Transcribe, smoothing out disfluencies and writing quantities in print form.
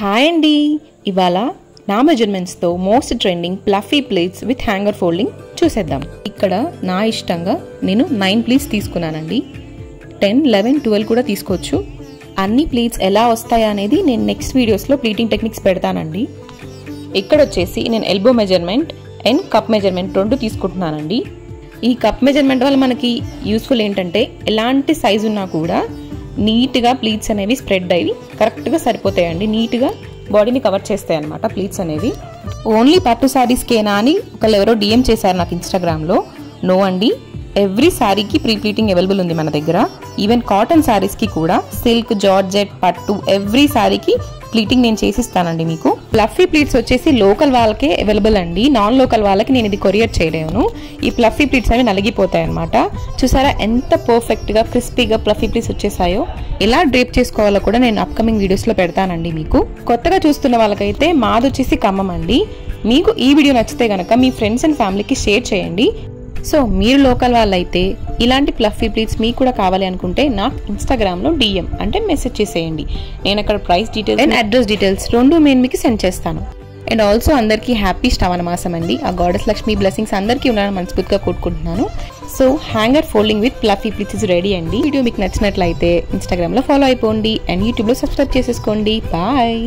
Hi అండి, ఇవాళ నా మెజర్మెంట్స్తో most trending fluffy pleats with hanger folding చూసేద్దాం. ఇక్కడ నా ఇష్టంగా నేను 9 ప్లేట్స్ తీసుకున్నానండి. 10, 11, 12 కూడా తీసుకోవచ్చు. అన్ని ప్లేట్స్ ఎలా వస్తాయా అనేది నేను నెక్స్ట్ వీడియోస్లో ప్లీటింగ్ టెక్నిక్స్ పెడతానండి. ఇక్కడ వచ్చేసి నేను elbow measurement and cup measurement 2 తీసుకుంటున్నానండి. ఈ కప్ మెజర్మెంట్ వల్ల మనకి యూస్ఫుల్ ఏంటంటే ఎలాంటి సైజు ఉన్నా కూడా నీట్గా ప్లీట్స్ అనేవి స్ప్రెడ్ అయ్యి కరెక్ట్గా సరిపోతాయండి. నీట్గా బాడీని కవర్ చేస్తాయి అన్నమాట ప్లీట్స్ అనేవి. ఓన్లీ పట్టు శారీస్కేనా అని ఒకళ్ళు ఎవరో డిఎం చేశారు నాకు ఇన్స్టాగ్రామ్లో. నో అండి, ఎవ్రీ శారీకి ప్రీ ప్లీటింగ్ అవైలబుల్ ఉంది మన దగ్గర. ఈవెన్ కాటన్ శారీస్కి కూడా సిల్క్, జార్జెట్, పట్టు ఎవ్రీ శారీకి ప్లీటింగ్ నేను చేసిస్తానండి మీకు. ప్లఫీ ప్లీట్స్ వచ్చేసి లోకల్ వాళ్ళకే అవైలబుల్ అండి. నాన్ లోకల్ వాళ్ళకి నేను ఇది కొరియర్ చేయలేను. ఈ ప్లఫీ ప్లీట్స్ అనేవి నలిగిపోతాయి అనమాట. చూసారా ఎంత పర్ఫెక్ట్గా క్రిస్పీగా ప్లఫీ ప్లీట్స్ వచ్చేసాయో. ఎలా డ్రేప్ చేసుకోవాలో కూడా నేను అప్కమింగ్ వీడియోస్లో పెడతానండి మీకు. కొత్తగా చూస్తున్న వాళ్ళకైతే మాది వచ్చేసి ఖమ్మం అండి. మీకు ఈ వీడియో నచ్చితే కనుక మీ ఫ్రెండ్స్ అండ్ ఫ్యామిలీకి షేర్ చేయండి. సో మీరు లోకల్ వాళ్ళైతే ఇలాంటి ప్లఫీ ప్లీట్స్ మీకు కూడా కావాలి అనుకుంటే నాకు ఇన్స్టాగ్రామ్లో డిఎం అంటే మెసేజ్ చేసేయండి. నేను అక్కడ price details and address details 2 నేను మీకు సెండ్ చేస్తాను. అండ్ ఆల్సో అందరికీ హ్యాపీ శ్రావణ మాసం అండి. ఆ గాడెస్ లక్ష్మి బ్లెస్సింగ్స్ అందరికీ ఉండాలని మనస్ఫూర్తిగా కోరుకుంటున్నాను. So hanger folding with fluffy pleats is ready అండి. వీడియో మీకు నచ్చినట్లయితే ఇన్స్టాగ్రామ్లో ఫాలో అయిపోండి అండ్ యూట్యూబ్లో సబ్స్క్రైబ్ చేసేసుకోండి. బాయ్.